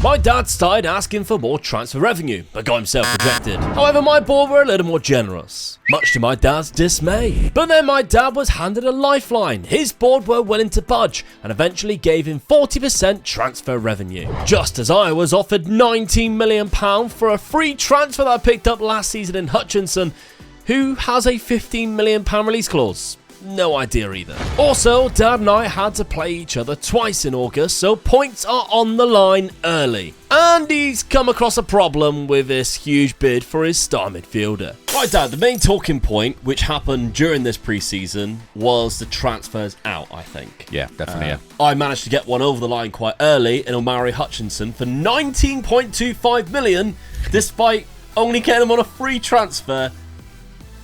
My dad started asking for more transfer revenue, but got himself rejected. However, my board were a little more generous, much to my dad's dismay. But then my dad was handed a lifeline. His board were willing to budge, and eventually gave him 40% transfer revenue. Just as I was offered £19 million for a free transfer that I picked up last season in Hutchinson, who has a £15 million release clause. No idea either. Also, Dad and I had to play each other twice in August, so points are on the line early. And he's come across a problem with this huge bid for his star midfielder. Right, Dad, the main talking point, which happened during this preseason, was the transfers out, I think. Yeah, definitely, yeah. I managed to get one over the line quite early in Omari Hutchinson for £19.25 million, despite only getting him on a free transfer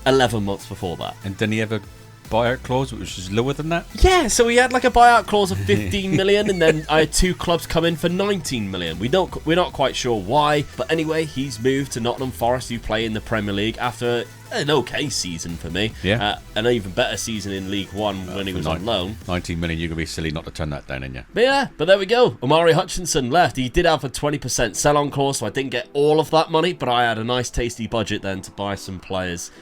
11 months before that. And didn't he have a buyout clause which is lower than that? Yeah, so he had like a buyout clause of 15 million, and then I had two clubs come in for 19 million. We're not quite sure why, but anyway, he's moved to Nottingham Forest, who play in the Premier League after an okay season for me. Yeah. An even better season in League One when he was on loan. 19 million, you're going to be silly not to turn that down, ain't you? But yeah, but there we go. Omari Hutchinson left. He did have a 20% sell-on clause, so I didn't get all of that money, but I had a nice tasty budget then to buy some players,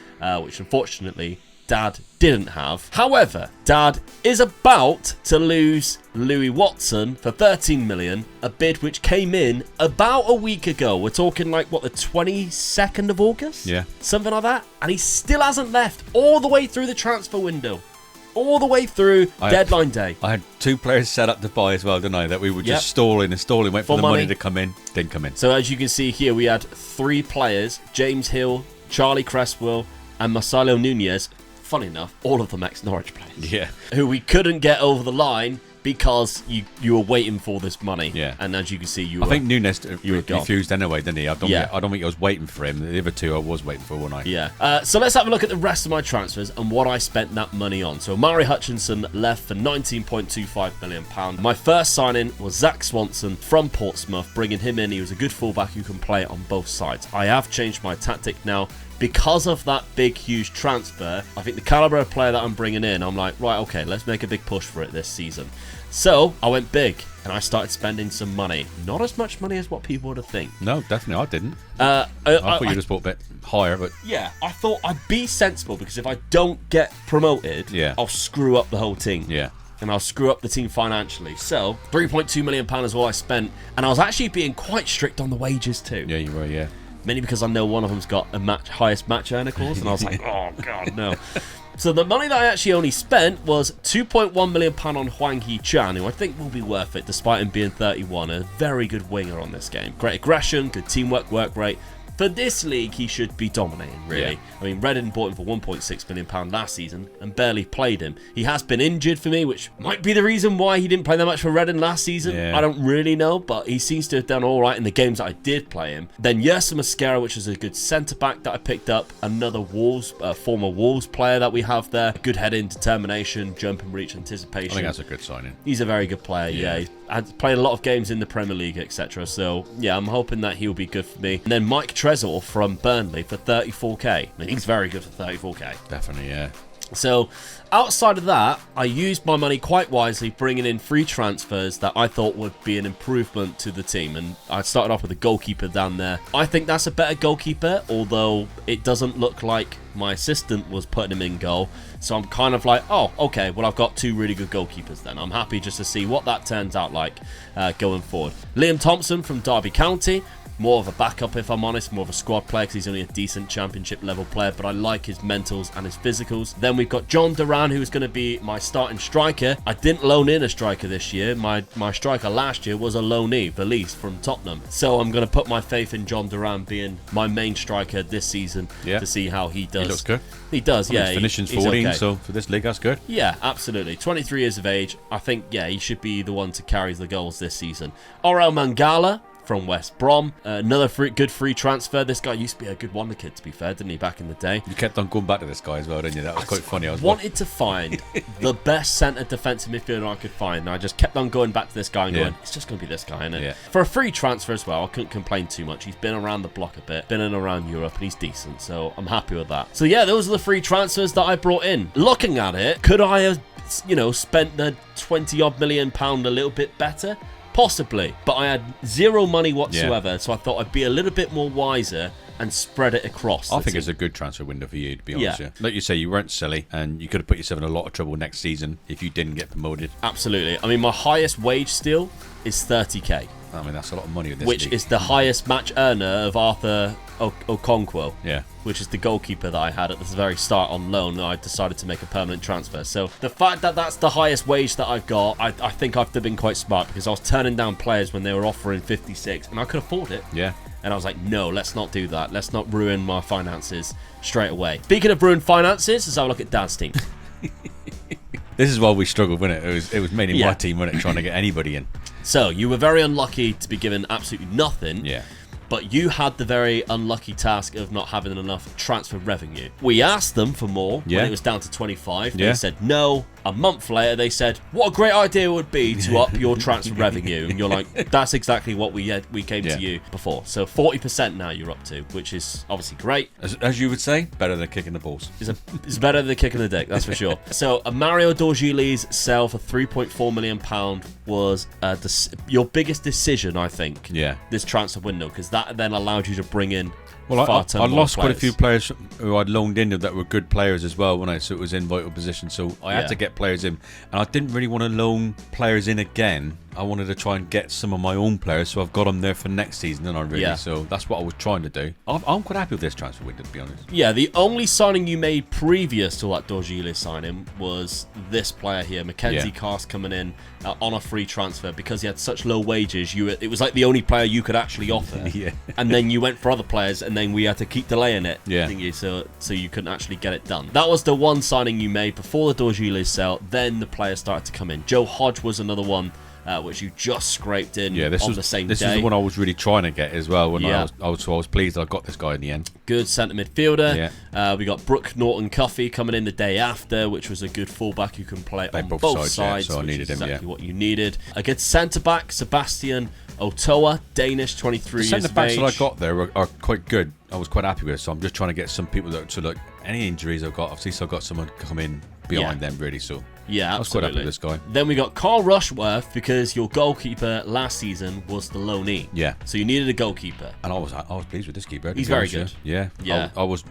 which unfortunately Dad didn't have. However, Dad is about to lose Louis Watson for 13 million, a bid which came in about a week ago. We're talking like, what, the 22nd of August? Yeah. Something like that. And he still hasn't left all the way through the transfer window. All the way through deadline day. I had two players set up to buy as well, didn't I? That we were just stalling, wait for the money to come in. Didn't come in. So as you can see here, we had three players, James Hill, Charlie Cresswell, and Marcelo Nunez. Funny enough, all of them ex-Norwich players. Yeah. Who we couldn't get over the line because you were waiting for this money. Yeah. And as you can see, I think Nunes gone. refused anyway, didn't he? I don't think I was waiting for him. The other two I was waiting for, wasn't I? Yeah. So let's have a look at the rest of my transfers and what I spent that money on. So Omari Hutchinson left for £19.25 million. My first signing was Zach Swanson from Portsmouth. Bringing him in, he was a good fullback who can play on both sides. I have changed my tactic now. Because of that big, huge transfer, I think the calibre of player that I'm bringing in, I'm like, right, okay, let's make a big push for it this season. So I went big and I started spending some money. Not as much money as what people would have think. No, definitely, I didn't. I thought you just bought a bit higher, but yeah, I thought I'd be sensible because if I don't get promoted, I'll screw up the whole team. Yeah. And I'll screw up the team financially. So £3.2 million is all I spent, and I was actually being quite strict on the wages too. Yeah, you were, yeah. Mainly because I know one of them's got a highest match earner clause, and I was like, oh god, no. So the money that I actually only spent was £2.1 million on Hwang Hee-chan, who I think will be worth it despite him being 31. A very good winger on this game. Great aggression, good teamwork, work rate. For this league, he should be dominating, really. Yeah. I mean, Reading bought him for £1.6 million last season and barely played him. He has been injured for me, which might be the reason why he didn't play that much for Reading last season. Yeah. I don't really know, but he seems to have done all right in the games that I did play him. Then Yersa Mosquera, which is a good centre-back that I picked up. Another former Wolves player that we have there. Good heading, determination, jump and reach, anticipation. I think that's a good signing. He's a very good player, yeah. He's played a lot of games in the Premier League, etc. So, yeah, I'm hoping that he'll be good for me. And then Mike Trezor from Burnley for 34k. I mean, he's very good for 34k. Definitely, yeah. So, outside of that, I used my money quite wisely, bringing in free transfers that I thought would be an improvement to the team. And I started off with a goalkeeper down there. I think that's a better goalkeeper, although it doesn't look like my assistant was putting him in goal. So I'm kind of like, oh, okay, well, I've got two really good goalkeepers then. I'm happy just to see what that turns out like going forward. Liam Thompson from Derby County. More of a backup, if I'm honest, more of a squad player because he's only a decent championship level player, but I like his mentals and his physicals. Then we've got John Duran, who's going to be my starting striker. I didn't loan in a striker this year. My striker last year was a loanee, Valise from Tottenham. So I'm going to put my faith in John Duran being my main striker this season to see how he does. He looks good. He does, yeah. His finishing's 14, okay. So for this league, that's good. Yeah, absolutely. 23 years of age. I think, yeah, he should be the one to carry the goals this season. Orel Mangala from West Brom. Another good free transfer. This guy used to be a good wonder kid, to be fair, didn't he, back in the day? You kept on going back to this guy as well, didn't you? That was quite funny. I wanted to find the best centre defensive midfielder I could find, and I just kept on going back to this guy and going, it's just going to be this guy, isn't it? Yeah. For a free transfer as well, I couldn't complain too much. He's been around the block a bit, been in around Europe, and he's decent, so I'm happy with that. So yeah, those are the free transfers that I brought in. Looking at it, could I have, spent the £20-odd million a little bit better? Possibly, but I had zero money whatsoever, so I thought I'd be a little bit more wiser and spread it across. I think it's a good transfer window for you, to be honest. Yeah. Like you say, you weren't silly, and you could have put yourself in a lot of trouble next season if you didn't get promoted. Absolutely. I mean, my highest wage still is 30k. I mean, that's a lot of money with this which league. Is the highest match earner of Arthur Okonkwo. Yeah. Which is the goalkeeper that I had at the very start on loan that I decided to make a permanent transfer. So the fact that that's the highest wage that I've got, I think I've been quite smart, because I was turning down players when they were offering 56 and I could afford it. Yeah. And I was like, no, let's not do that. Let's not ruin my finances straight away. Speaking of ruined finances, let's have a look at Dan's team. This is why we struggled, wasn't it? It was mainly my team, wasn't it, trying to get anybody in. So you were very unlucky to be given absolutely nothing. Yeah. But you had the very unlucky task of not having enough transfer revenue. We asked them for more when it was down to 25. They said no. A month later, they said, what a great idea it would be to up your transfer revenue. And you're like, that's exactly what we came to you before. So 40% now you're up to, which is obviously great. As you would say, better than kicking the balls. It's better than kicking the dick, that's for sure. So Mario Dorgili's sale for £3.4 million was your biggest decision, I think, this transfer window, because that then allowed you to bring in I lost quite a few players who I'd loaned in that were good players as well, so it was in vital position. So I had to get players in, and I didn't really want to loan players in again. I wanted to try and get some of my own players, so I've got them there for next season, and I really. So that's what I was trying to do. I'm quite happy with this transfer window, to be honest. Yeah, the only signing you made previous to that Dorgili signing was this player here, Mackenzie Cast, coming in on a free transfer because he had such low wages. It was like the only player you could actually offer. And then you went for other players, and then we had to keep delaying it. Didn't you? So you couldn't actually get it done. That was the one signing you made before the Dorgili sale. Then the players started to come in. Joe Hodge was another one. Which you just scraped in on the same day. This is the one I was really trying to get as well. I was pleased I got this guy in the end. Good centre midfielder. We got Brooke Norton-Cuffy coming in the day after, which was a good fullback who can play on both sides. So I needed him. Exactly what you needed. A good centre back, Sebastian Otoa, Danish, 23 years of age. The centre backs that I got there are quite good. I was quite happy with it. So I'm just trying to get some people that any injuries I've got. I've still got someone come in behind them really. So. Yeah, absolutely. I was quite happy with this guy. Then we got Carl Rushworth, because your goalkeeper last season was the loanee. Yeah. So you needed a goalkeeper. And I was pleased with this keeper. He's very good. Yeah.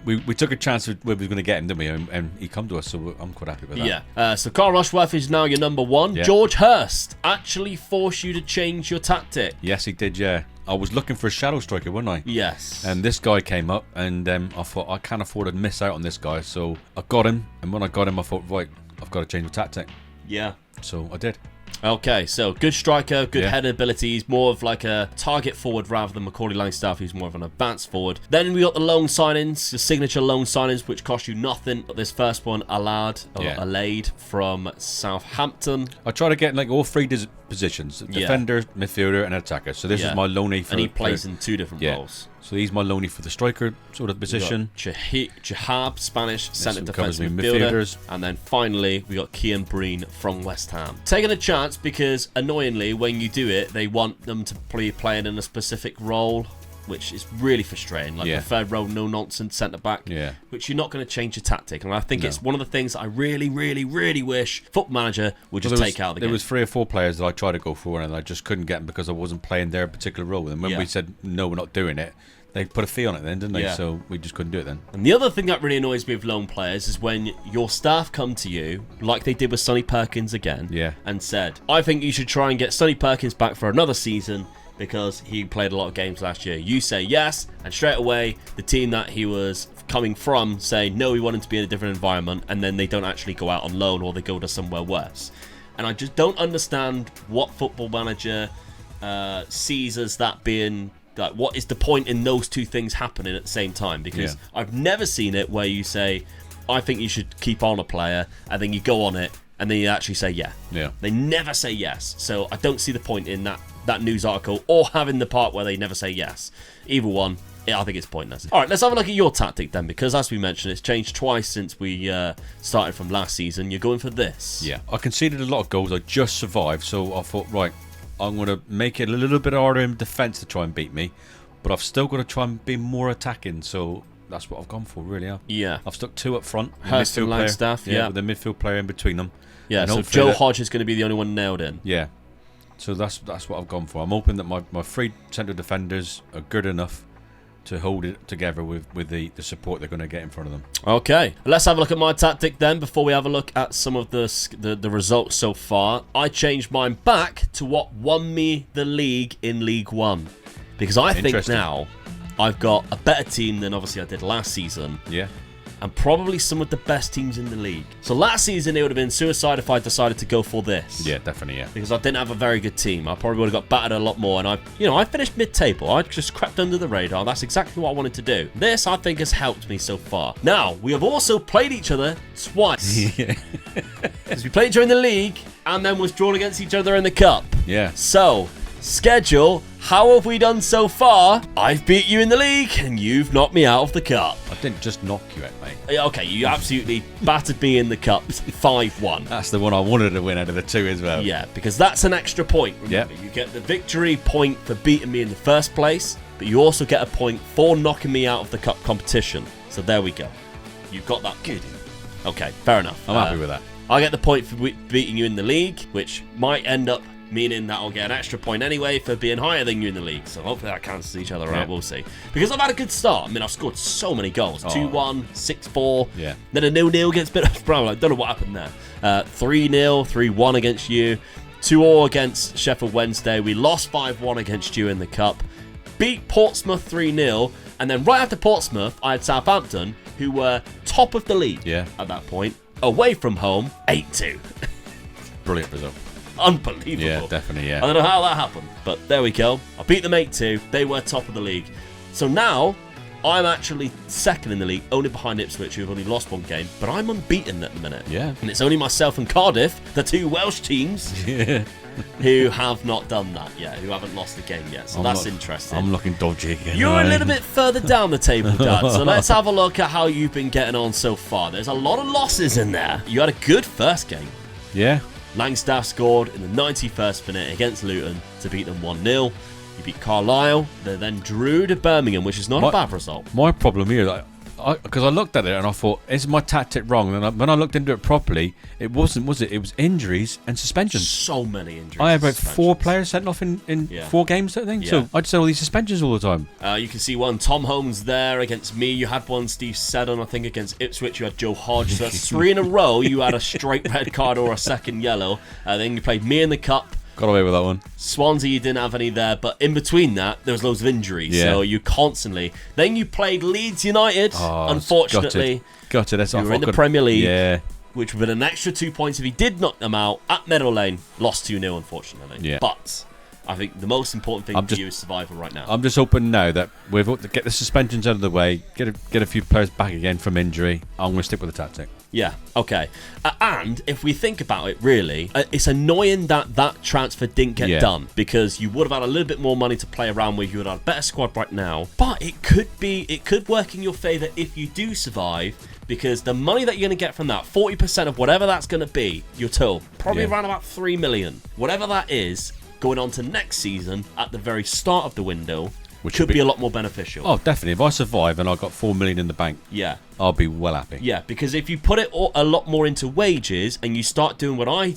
We took a chance where we were going to get him, didn't we? And he come to us, so I'm quite happy with that. Yeah. So Carl Rushworth is now your number one. Yeah. George Hurst actually forced you to change your tactic. Yes, he did, yeah. I was looking for a shadow striker, wasn't I? Yes. And this guy came up, and I thought, I can't afford to miss out on this guy. So I got him, and when I got him, I thought, right, I've got to change my tactic. Yeah. So I did. Okay, so good striker, good header ability. He's more of like a target forward rather than Macaulay Langstaff, who's more of an advanced forward. Then we got the loan signings, the signature loan signings, which cost you nothing. This first one, Alade from Southampton. I try to get all three positions: defender, midfielder, and attacker. So this is my loanee for. And he plays in two different roles. So he's my loanee for the striker sort of position. Jahab, Spanish centre defensive midfielder. And then finally, we got Kian Breen from West Ham. Taking a chance because, annoyingly, when you do it, they want them to be playing in a specific role, which is really frustrating. Like the third row, no-nonsense centre-back, which you're not going to change your tactic. And I think it's one of the things that I really, really, really wish Football Manager would just take out of the game. There was 3 or 4 players that I tried to go for, and I just couldn't get them because I wasn't playing their particular role. And when we said, no, we're not doing it, they put a fee on it then, didn't they? So we just couldn't do it then. And the other thing that really annoys me with loan players is when your staff come to you, like they did with Sonny Perkins again, and said, I think you should try and get Sonny Perkins back for another season because he played a lot of games last year. You say yes, and straight away, the team that he was coming from say, no, we want him to be in a different environment, and then they don't actually go out on loan or they go to somewhere worse. And I just don't understand what Football Manager sees as that being... Like, what is the point in those two things happening at the same time? Because I've never seen it where you say, I think you should keep on a player, and then you go on it, and then you actually say yeah. They never say yes. So I don't see the point in that news article or having the part where they never say yes. Either one, I think it's pointless. All right, let's have a look at your tactic then, because as we mentioned, it's changed twice since we started from last season. You're going for this. Yeah, I conceded a lot of goals. I just survived, so I thought, right, I'm going to make it a little bit harder in defence to try and beat me, but I've still got to try and be more attacking, so that's what I've gone for, really. Yeah. I've stuck 2 up front. Hurst and Langstaff, with the midfield player in between them. Yeah, so Joe Hodge is going to be the only one nailed in. Yeah. So that's what I've gone for. I'm hoping that my 3 centre defenders are good enough to hold it together with the support they're going to get in front of them. Okay, let's have a look at my tactic then before we have a look at some of the results so far. I changed mine back to what won me the league in League One, because I think now I've got a better team than obviously I did last season. Yeah. And probably some of the best teams in the league. So last season, it would have been suicide if I decided to go for this. Yeah, definitely, yeah. Because I didn't have a very good team. I probably would have got battered a lot more. And I finished mid-table. I just crept under the radar. That's exactly what I wanted to do. This, I think, has helped me so far. Now, we have also played each other twice. Because we played during the league and then was drawn against each other in the cup. Yeah. So, schedule, how have we done so far? I've beat you in the league and you've knocked me out of the cup. I didn't just knock you out, mate. Okay, you absolutely battered me in the cup 5-1. That's the one I wanted to win out of the 2 as well. Yeah, because that's an extra point. Remember, you get the victory point for beating me in the first place, but you also get a point for knocking me out of the cup competition. So there we go. You've got that. Good. Okay, fair enough. I'm happy with that. I get the point for beating you in the league, which might end up meaning that I'll get an extra point anyway for being higher than you in the league. So hopefully that cancels each other out. We'll see. Because I've had a good start. I mean, I've scored so many goals. 2-1, 6-4. Yeah. Then a 0-0 against Middlesbrough. I don't know what happened there. 3-0, 3-1 against you. 2-0 against Sheffield Wednesday. We lost 5-1 against you in the cup. Beat Portsmouth 3-0. And then right after Portsmouth, I had Southampton, who were top of the league at that point. Away from home, 8-2. Brilliant result. Unbelievable. Yeah, definitely, yeah. I don't know how that happened, but there we go. I beat them 8-2. They were top of the league. So now, I'm actually second in the league, only behind Ipswich, who have only lost 1 game, but I'm unbeaten at the minute. Yeah. And it's only myself and Cardiff, the 2 Welsh teams, who have not done that yet, who haven't lost a game yet. So that's interesting. I'm looking dodgy again. You're a little bit further down the table, Dad. So let's have a look at how you've been getting on so far. There's a lot of losses in there. You had a good first game. Yeah. Langstaff scored in the 91st minute against Luton to beat them 1-0. You beat Carlisle. They then drew to Birmingham, which is not a bad result. My problem here, because I looked at it and I thought, is my tactic wrong? And when I looked into it properly, it wasn't, was it? It was injuries and suspensions. So many injuries. I had about 4 players sent off in 4 games, I think. Yeah. So I just had all these suspensions all the time. You can see one, Tom Holmes there against me. You had one, Steve Seddon, I think, against Ipswich. You had Joe Hodge. So that's 3 in a row. You had a straight red card or a second yellow. Then you played me in the cup. Got away with that one. Swansea, you didn't have any there, but in between that, there was loads of injuries. So you constantly. Then you played Leeds United. Unfortunately, gutted. That's you were in the Premier League. Yeah. Which would have been an extra 2 points if he did knock them out at Meadow Lane. Lost 2-0, unfortunately. Yeah. But I think the most important thing for you is survival right now. I'm just hoping now that we've got to get the suspensions out of the way, get a few players back again from injury. I'm going to stick with the tactic. Yeah, okay. And if we think about it, really, it's annoying that transfer didn't get done, because you would have had a little bit more money to play around with. You would have had a better squad right now. But it could work in your favour if you do survive, because the money that you're going to get from that, 40% of whatever that's going to be, your total, probably around about 3 million. Whatever that is, going on to next season at the very start of the window, which could be a lot more beneficial. Oh, definitely. If I survive and I got 4 million in the bank, I'll be well happy. Yeah, because if you put it a lot more into wages and you start doing what I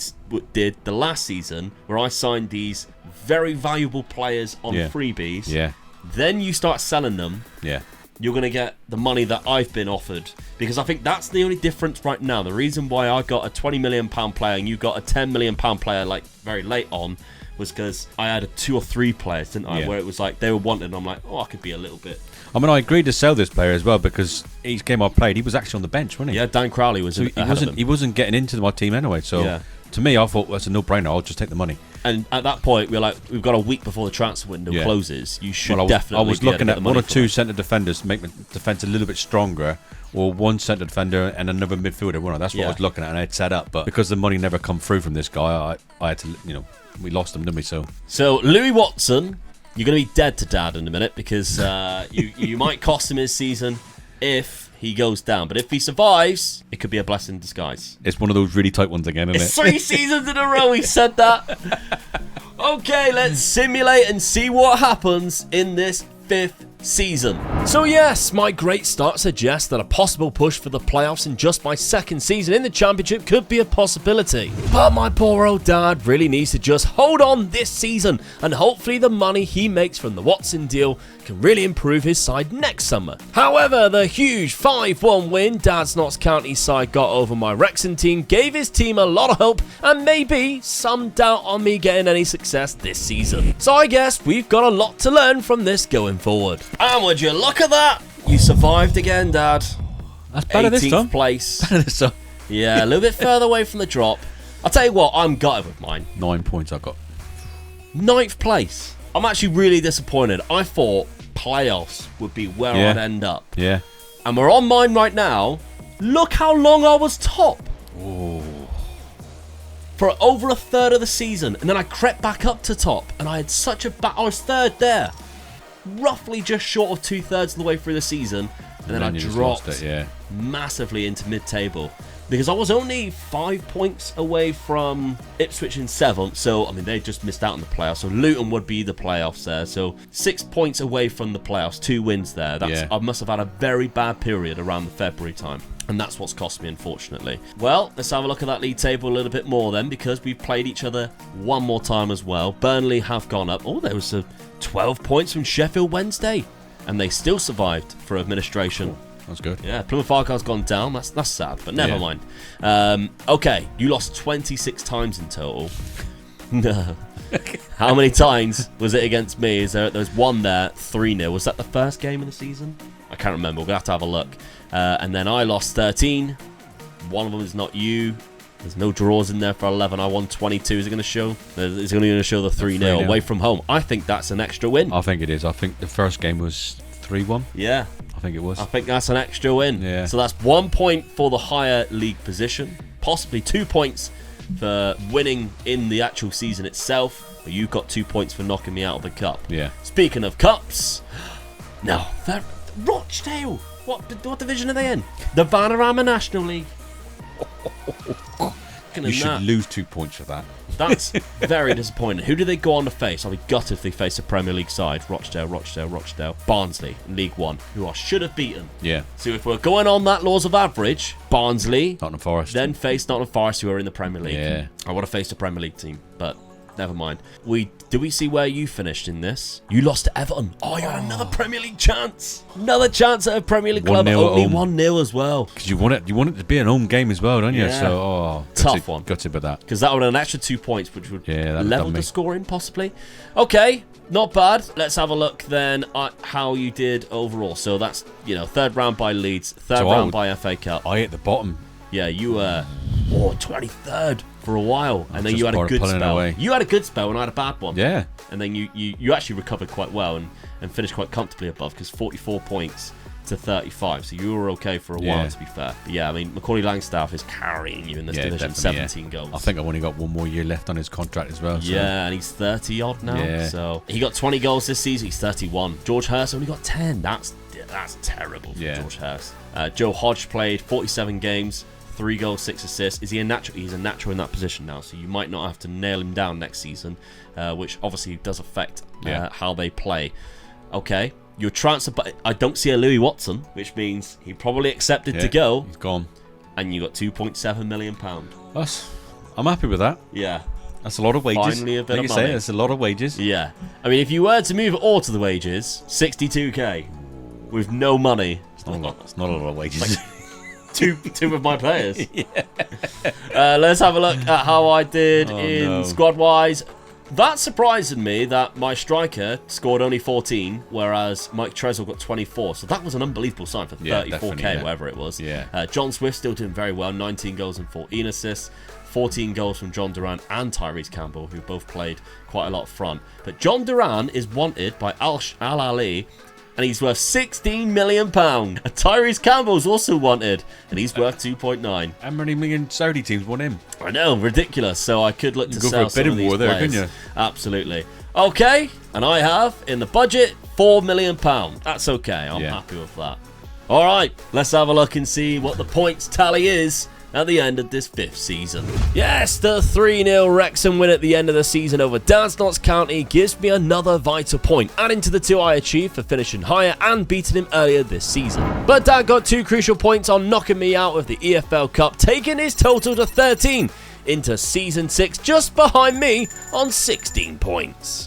did the last season, where I signed these very valuable players on freebies, then you start selling them. Yeah. You're going to get the money that I've been offered, because I think that's the only difference right now. The reason why I got a £20 million player and you got a £10 million player like very late on was because I had 2 or 3 players, didn't I? Where it was like they were wanted, and I'm like, I could be a little bit. I mean, I agreed to sell this player as well, because each game I played, he was actually on the bench, wasn't he? Yeah, Dan Crowley was. So he wasn't getting into my team anyway. So to me, I thought that's a no-brainer. I'll just take the money. And at that point, we're like, we've got a week before the transfer window closes. You should definitely. I was looking at 1 or 2 centre defenders to make the defence a little bit stronger, or 1 centre defender and another midfielder. That's what I was looking at, and I had set up. But because the money never come through from this guy, I had to, we lost him, didn't we? So Louis Watson, you're going to be dead to Dad in a minute, because you might cost him his season if he goes down. But if he survives, it could be a blessing in disguise. It's one of those really tight ones again, isn't it? 3 seasons in a row he said that. Okay, let's simulate and see what happens in this 5th season. So yes, my great start suggests that a possible push for the playoffs in just my second season in the championship could be a possibility. But my poor old dad really needs to just hold on this season, and hopefully the money he makes from the Watson deal can really improve his side next summer. However, the huge 5-1 win Dad's Notts County side got over my Wrexham team gave his team a lot of hope and maybe some doubt on me getting any success this season. So I guess we've got a lot to learn from this going forward. And would you look at that? You survived again, Dad. That's better this time. 18th place. Better this time. Yeah, a little bit further away from the drop. I'll tell you what, I'm gutted with mine. 9 points I got. 9th place. I'm actually really disappointed. I thought playoffs would be where I'd end up. Yeah. And we're on mine right now. Look how long I was top. Ooh. For over a third of the season. And then I crept back up to top. And I had such a I was third there. Roughly just short of 2/3 of the way through the season. And then I dropped massively into mid-table. Because I was only 5 points away from Ipswich in 7th. So, I mean, they just missed out on the playoffs. So, Luton would be the playoffs there. So, 6 points away from the playoffs. 2 wins there. I must have had a very bad period around the February time. And that's what's cost me, unfortunately. Well, let's have a look at that league table a little bit more then. Because we've played each other one more time as well. Burnley have gone up. Oh, there was 12 points from Sheffield Wednesday. And they still survived for administration. That's good. Yeah, Plymouth Argyle's gone down. That's sad, but never mind. Okay, you lost 26 times in total. No. How many times was it against me? There's one there, 3-0. Was that the first game of the season? I can't remember. We're going to have a look. And then I lost 13. One of them is not you. There's no draws in there for 11. I won 22. Is it going to show? It's going to show the 3-0 away from home. I think that's an extra win. I think it is. I think the first game was 3-1. Yeah. I think it was. I think that's an extra win. Yeah. So that's 1 point for the higher league position. Possibly 2 points for winning in the actual season itself. But you've got 2 points for knocking me out of the cup. Yeah. Speaking of cups. No. Rochdale. What division are they in? The Vanarama National League. You should lose 2 points for that. That's very disappointing. Who do they go on to face? I'll be gutted if they face a Premier League side. Rochdale. Barnsley in League One, who I should have beaten. Yeah. So if we're going on that laws of average, Barnsley, Nottingham Forest, then face Nottingham Forest, who are in the Premier League. Yeah. I would have faced a Premier League team, but never mind. Did we see where you finished in this? You lost to Everton. Oh, you had another Premier League chance. Another chance at a Premier League club. Only 1-0 as well. Because you want it to be an home game as well, don't you? Yeah. So, tough one. Gutted by that. Because that would have an extra 2 points, which would level the me. scoring possibly. Okay, not bad. Let's have a look then at how you did overall. So that's, third round by Leeds, third round by FA Cup. I hit the bottom. Yeah, you were 23rd for a while, and then you had a good spell. Away. You had a good spell, and I had a bad one. Yeah. And then you actually recovered quite well and finished quite comfortably above, because 44 points to 35, so you were okay for a while, to be fair. But yeah, I mean, Macaulay Langstaff is carrying you in this division, 17 goals. I think I've only got one more year left on his contract as well. So. Yeah, and he's 30-odd now. Yeah. So he got 20 goals this season, he's 31. George Hurst only got 10. That's terrible for George Hurst. Joe Hodge played 47 games, 3 goals, 6 assists. Is he a natural? He's a natural in that position now, so you might not have to nail him down next season, which obviously does affect how they play. Okay, your transfer, but I don't see a Louis Watson, which means he probably accepted to go. He's gone. And you got £2.7 million. I'm happy with that. Yeah. That's a lot of wages. Finally a bit of money. That's a lot of wages. Yeah. I mean, if you were to move it all to the wages, 62k with no money. It's not a lot of wages. Two of my players. Let's have a look at how I did in squad-wise. That surprised me that my striker scored only 14, whereas Mike Treswell got 24. So that was an unbelievable sign for 34k, whatever it was. Yeah. John Swift still doing very well, 19 goals and 14 assists. 14 goals from John Duran and Tyrese Campbell, who both played quite a lot front. But John Duran is wanted by Al Ahly, and he's worth £16 million. And Tyrese Campbell's also wanted, and he's worth 2.9. How many million Saudi teams want him? I know, ridiculous. So I could look to sell some of these players. There, couldn't you? Absolutely. Okay, and I have in the budget £4 million. That's okay. I'm happy with that. All right, let's have a look and see what the points tally is at the end of this 5th season. Yes, the 3-0 Wrexham win at the end of the season over Dad's Notts County gives me another vital point, adding to the 2 I achieved for finishing higher and beating him earlier this season. But Dad got 2 crucial points on knocking me out of the EFL Cup, taking his total to 13 into Season 6, just behind me on 16 points.